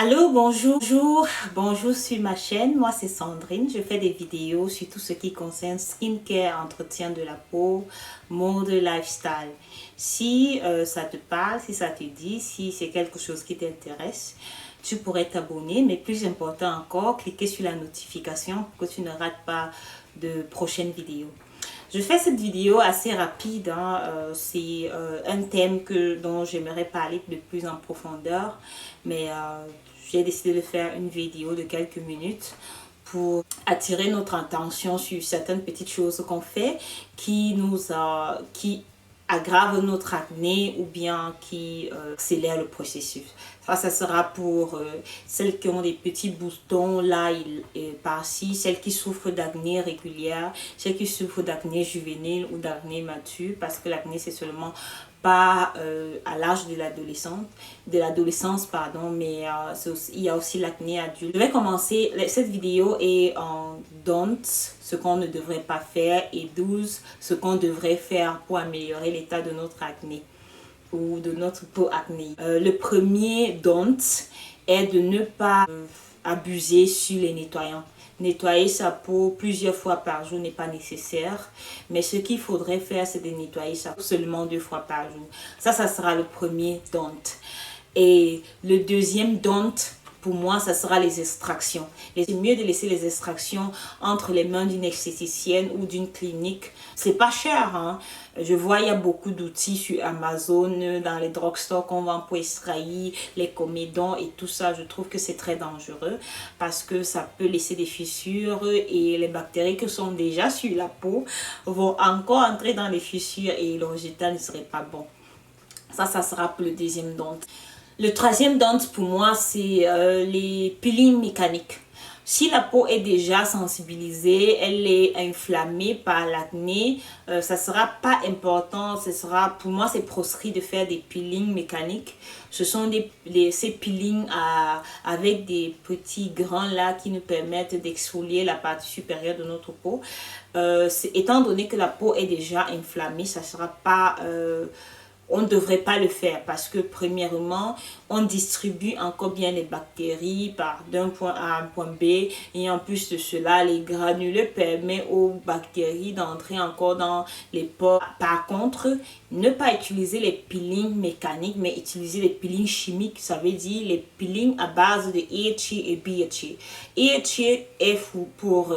Allô, bonjour sur ma chaîne. Moi, c'est Sandrine. Je fais des vidéos sur tout ce qui concerne skincare, entretien de la peau, mode, lifestyle. Si ça te parle, si ça te dit, si c'est quelque chose qui t'intéresse, tu pourrais t'abonner. Mais plus important encore, cliquer sur la notification pour que tu ne rates pas de prochaines vidéos. Je fais cette vidéo assez rapide, hein. C'est un thème dont j'aimerais parler de plus en profondeur, mais j'ai décidé de faire une vidéo de quelques minutes pour attirer notre attention sur certaines petites choses qu'on fait qui aggrave notre acné ou bien qui accélère le processus. Ça sera pour celles qui ont des petits boutons là et par-ci, celles qui souffrent d'acné régulière, celles qui souffrent d'acné juvénile ou d'acné mature, parce que l'acné c'est seulement pas à l'âge de l'adolescence, pardon, mais il y a aussi l'acné adulte. Je vais commencer cette vidéo et en don't, ce qu'on ne devrait pas faire, et 12, ce qu'on devrait faire pour améliorer l'état de notre acné ou de notre peau acné. Le premier don't est de ne pas abuser sur les nettoyants. Nettoyer sa peau plusieurs fois par jour n'est pas nécessaire, mais ce qu'il faudrait faire, c'est de nettoyer sa peau seulement 2 fois par jour. Ça sera le premier don't. Et le deuxième don't, pour moi, ça sera les extractions. C'est mieux de laisser les extractions entre les mains d'une esthéticienne ou d'une clinique. C'est pas cher, hein. Je vois, il y a beaucoup d'outils sur Amazon, dans les drugstores qu'on vend pour extraire les comédons et tout ça. Je trouve que c'est très dangereux parce que ça peut laisser des fissures et les bactéries qui sont déjà sur la peau vont encore entrer dans les fissures et le résultat ne serait pas bon. Ça sera pour le deuxième don't. Le troisième don't pour moi, c'est les peelings mécaniques. Si la peau est déjà sensibilisée, elle est inflammée par l'acné, ça sera pas important. Pour moi, c'est proscrit de faire des peelings mécaniques. Ce sont ces peelings avec des petits grains là qui nous permettent d'exfolier la partie supérieure de notre peau. Étant donné que la peau est déjà inflammée, ça sera pas... on ne devrait pas le faire parce que premièrement, on distribue encore bien les bactéries d'un point A à un point B et en plus de cela, les granulés permettent aux bactéries d'entrer encore dans les pores. Par contre, ne pas utiliser les peelings mécaniques mais utiliser les peelings chimiques, ça veut dire les peelings à base de AHA et BHA. AHA est pour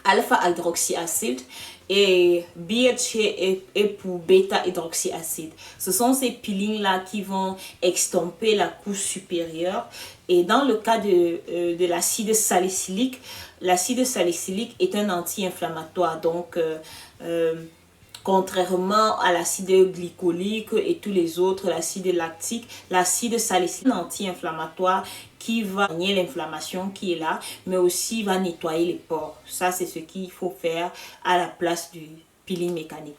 alpha-hydroxyacide et BHA est pour bêta-hydroxyacide. Ce sont ces peelings là qui vont extomper la couche supérieure. Et dans le cas de l'acide salicylique est un anti-inflammatoire. Donc contrairement à l'acide glycolique et tous les autres, l'acide lactique, l'acide salicylique est un anti-inflammatoire qui va gagner l'inflammation qui est là, mais aussi va nettoyer les pores. Ça, c'est ce qu'il faut faire à la place du peeling mécanique.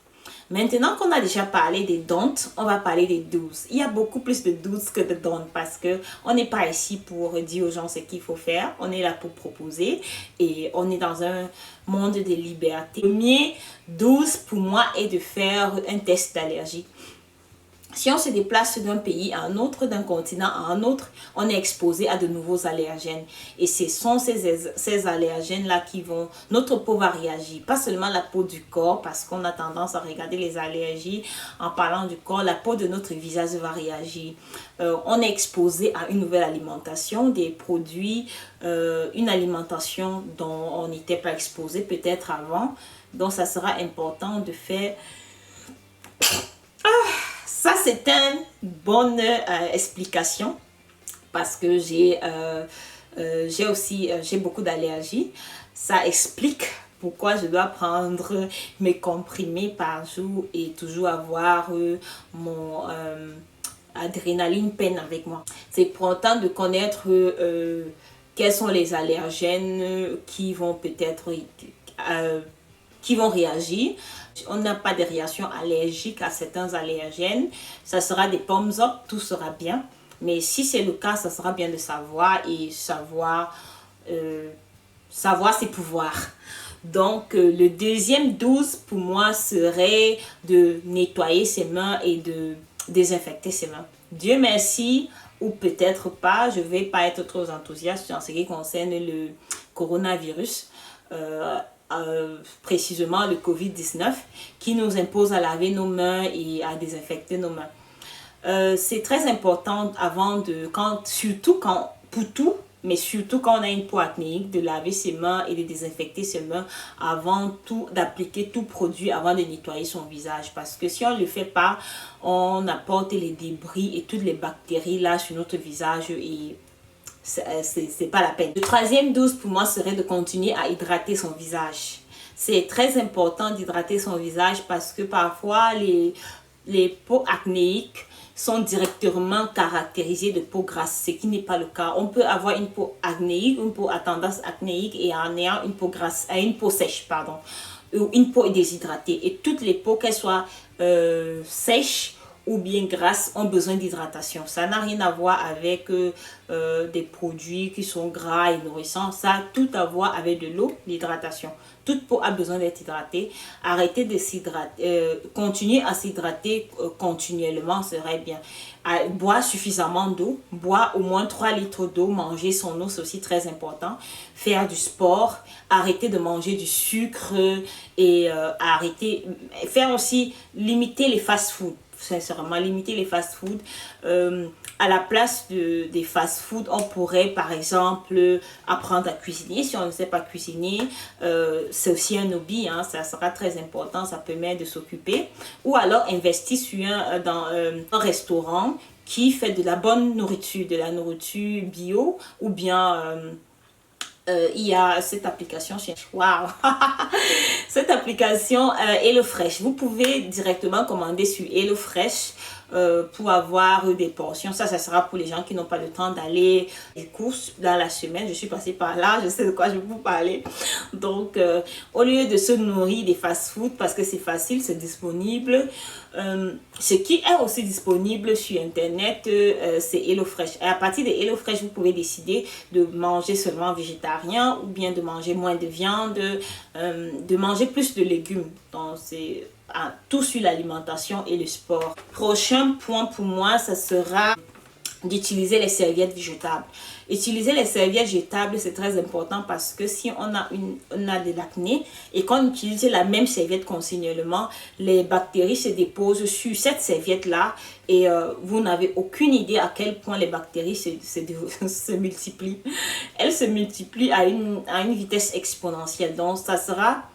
Maintenant qu'on a déjà parlé des don't, on va parler des do's. Il y a beaucoup plus de do's que de don't parce que on n'est pas ici pour dire aux gens ce qu'il faut faire. On est là pour proposer et on est dans un monde de liberté. Le premier do's pour moi est de faire un test d'allergie. Si on se déplace d'un pays à un autre, d'un continent à un autre, on est exposé à de nouveaux allergènes. Et ce sont ces allergènes-là qui vont... Notre peau va réagir. Pas seulement la peau du corps, parce qu'on a tendance à regarder les allergies en parlant du corps. La peau de notre visage va réagir. On est exposé à une nouvelle alimentation, des produits, une alimentation dont on n'était pas exposé peut-être avant. Donc, ça sera important de faire... Ça, c'est une bonne explication parce que j'ai beaucoup d'allergies. Ça explique pourquoi je dois prendre mes comprimés par jour et toujours avoir mon adrénaline peine avec moi. C'est important de connaître quels sont les allergènes qui vont peut-être qui vont réagir. On n'a pas de réaction allergique à certains allergènes. Ça sera des thumbs up, tout sera bien. Mais si c'est le cas, ça sera bien de savoir et savoir ses pouvoirs. Donc, le deuxième 12 pour moi serait de nettoyer ses mains et de désinfecter ses mains. Dieu merci, ou peut-être pas. Je ne vais pas être trop enthousiaste en ce qui concerne le coronavirus, précisément le Covid-19, qui nous impose à laver nos mains et à désinfecter nos mains. C'est très important surtout quand, pour tout, mais surtout quand on a une peau acnéique, de laver ses mains et de désinfecter ses mains avant tout, d'appliquer tout produit avant de nettoyer son visage. Parce que si on ne le fait pas, on apporte les débris et toutes les bactéries là sur notre visage et c'est pas la peine. Le troisième dose pour moi serait de continuer à hydrater son visage. C'est très important d'hydrater son visage parce que parfois les peaux acnéiques sont directement caractérisées de peau grasse, ce qui n'est pas le cas. On peut avoir une peau acnéique, une peau à tendance acnéique et en ayant une peau grasse, une peau sèche, pardon, ou une peau déshydratée. Et toutes les peaux, qu'elles soient sèches ou bien grasses, ont besoin d'hydratation. Ça n'a rien à voir avec des produits qui sont gras et nourrissants. Ça a tout à voir avec de l'eau, l'hydratation. Toute peau a besoin d'être hydratée. Arrêtez de s'hydrater, continuer à s'hydrater continuellement serait bien. Boire suffisamment d'eau, boire au moins 3 litres d'eau, manger son eau, c'est aussi très important. Faire du sport, arrêter de manger du sucre et faire aussi, limiter les fast-food. Sincèrement, limiter les fast-food. À la place des fast-food, on pourrait par exemple apprendre à cuisiner. Si on ne sait pas cuisiner, c'est aussi un hobby, hein, ça sera très important, ça permet de s'occuper. Ou alors investir dans un restaurant qui fait de la bonne nourriture, de la nourriture bio, ou bien il y a cette application chez Waouh cette application HelloFresh. Vous pouvez directement commander sur HelloFresh pour avoir des portions. Ça sera pour les gens qui n'ont pas le temps d'aller des courses dans la semaine. Je suis passée par là, je sais de quoi je vais vous parler. Donc, au lieu de se nourrir des fast-food, parce que c'est facile, c'est disponible. Ce qui est aussi disponible sur Internet, c'est HelloFresh. Et à partir de HelloFresh, vous pouvez décider de manger seulement végétarien ou bien de manger moins de viande, de manger plus de légumes. Donc, c'est tout sur l'alimentation et le sport. Prochain point pour moi, ça sera d'utiliser les serviettes végétables. Utiliser les serviettes végétables, c'est très important parce que si on a de l'acné et qu'on utilise la même serviette continuellement, les bactéries se déposent sur cette serviette-là et vous n'avez aucune idée à quel point les bactéries se multiplient. Elles se multiplient à une vitesse exponentielle. Donc, ça sera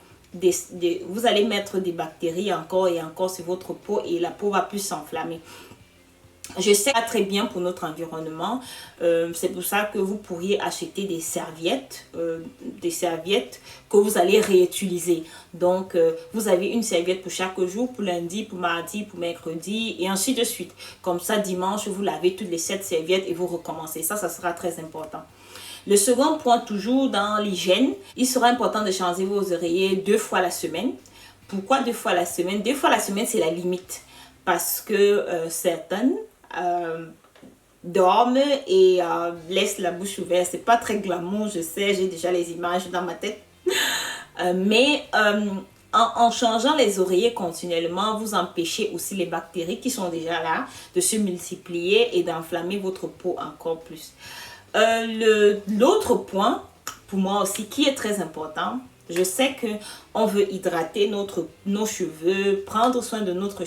vous allez mettre des bactéries encore et encore sur votre peau et la peau va plus s'enflammer. Je sais pas très bien pour notre environnement, c'est pour ça que vous pourriez acheter des serviettes que vous allez réutiliser. Donc, vous avez une serviette pour chaque jour, pour lundi, pour mardi, pour mercredi et ainsi de suite. Comme ça, dimanche, vous lavez toutes les 7 serviettes et vous recommencez. Ça sera très important. Le second point, toujours dans l'hygiène, il sera important de changer vos oreillers 2 fois la semaine. Pourquoi 2 fois la semaine? 2 fois la semaine, c'est la limite. Parce que certaines dorment et laissent la bouche ouverte. C'est pas très glamour, je sais, j'ai déjà les images dans ma tête. Mais en changeant les oreillers continuellement, vous empêchez aussi les bactéries qui sont déjà là de se multiplier et d'enflammer votre peau encore plus. L'autre point, pour moi aussi, qui est très important, je sais que on veut hydrater nos cheveux, prendre soin de notre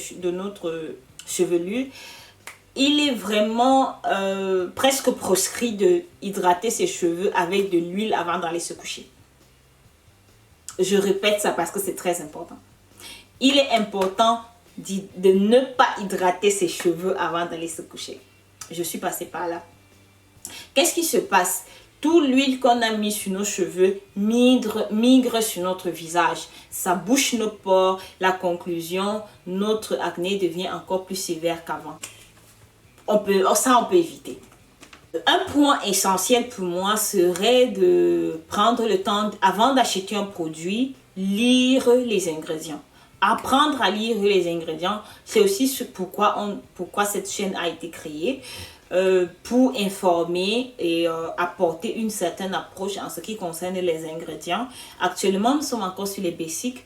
chevelure. Il est vraiment presque proscrit de hydrater ses cheveux avec de l'huile avant d'aller se coucher. Je répète ça parce que c'est très important. Il est important de ne pas hydrater ses cheveux avant d'aller se coucher. Je suis passée par là. Qu'est-ce qui se passe? Toute l'huile qu'on a mis sur nos cheveux migre sur notre visage. Ça bouche nos pores. La conclusion, notre acné devient encore plus sévère qu'avant. On peut éviter. Un point essentiel pour moi serait de prendre le temps, avant d'acheter un produit, lire les ingrédients. Apprendre à lire les ingrédients, c'est aussi pourquoi cette chaîne a été créée. Pour informer et apporter une certaine approche en ce qui concerne les ingrédients. Actuellement, nous sommes encore sur les basiques.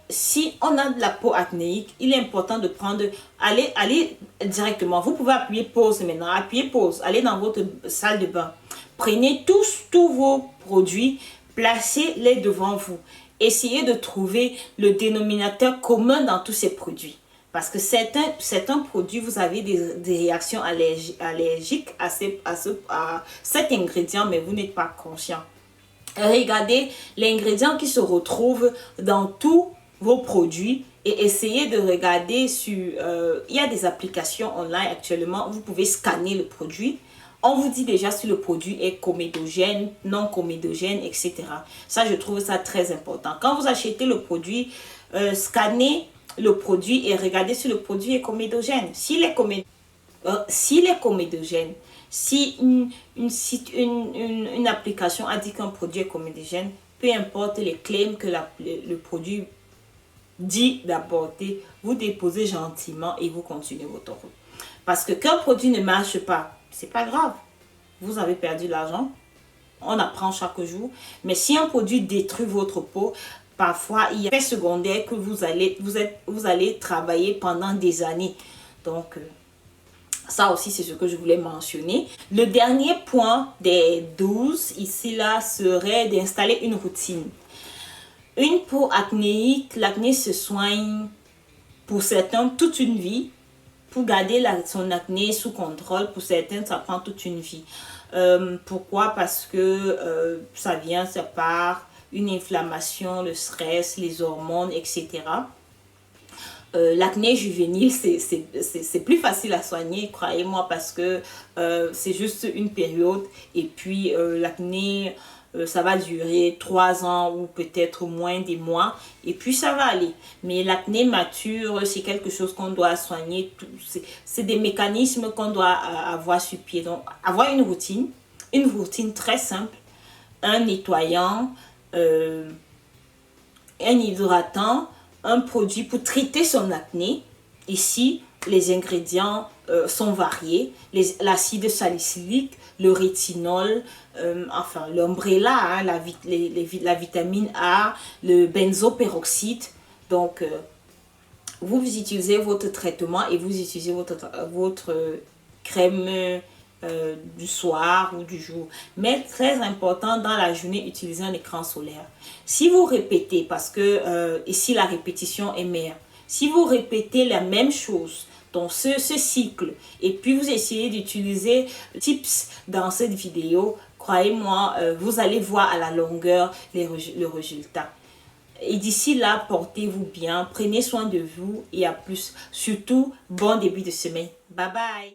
si on a de la peau acnéique, il est important de allez directement. Vous pouvez appuyer pause maintenant, appuyez pause, allez dans votre salle de bain. Prenez tous vos produits, placez-les devant vous. Essayez de trouver le dénominateur commun dans tous ces produits. Parce que certains produits, vous avez des réactions allergiques à cet ingrédient, mais vous n'êtes pas conscient. Regardez l'ingrédient qui se retrouve dans tous vos produits et essayez de regarder sur... il y a des applications online actuellement, vous pouvez scanner le produit. On vous dit déjà si le produit est comédogène, non comédogène, etc. Ça, je trouve ça très important. Quand vous achetez le produit, scannez le produit et regardez si le produit est comédogène. S'il est comédogène, si une application a dit qu'un produit est comédogène, peu importe les claims que le produit dit d'apporter, vous déposez gentiment et vous continuez votre route. Parce que qu'un produit ne marche pas, c'est pas grave. Vous avez perdu l'argent. On apprend chaque jour. Mais si un produit détruit votre peau, parfois il y a des effets secondaires que vous allez travailler pendant des années. Donc, ça aussi, c'est ce que je voulais mentionner. Le dernier point des 12, ici, là, serait d'installer une routine. Une peau acnéique, l'acné se soigne pour certains toute une vie. Pour garder son acné sous contrôle, pour certains, ça prend toute une vie. Pourquoi? Parce que ça part une inflammation, le stress, les hormones, etc. L'acné juvénile, c'est plus facile à soigner, croyez-moi, parce que c'est juste une période. Et puis, l'acné, ça va durer 3 ans ou peut-être moins des mois. Et puis, ça va aller. Mais l'acné mature, c'est quelque chose qu'on doit soigner. C'est des mécanismes qu'on doit avoir sur pied. Donc, avoir une routine très simple. Un nettoyant, un hydratant, un produit pour traiter son acné. Ici, les ingrédients sont variés. L'acide salicylique, le rétinol, enfin l'ombrella, hein, la vitamine A, le benzoperoxyde. Donc, vous utilisez votre traitement et vous utilisez votre crème du soir ou du jour. Mais très important, dans la journée, utilisez un écran solaire. Si vous répétez, parce que ici la répétition est mère, si vous répétez la même chose dans ce cycle et puis vous essayez d'utiliser tips dans cette vidéo, croyez-moi, vous allez voir à la longueur le résultat. Et d'ici là, portez-vous bien, prenez soin de vous et à plus. Surtout, bon début de semaine. Bye bye.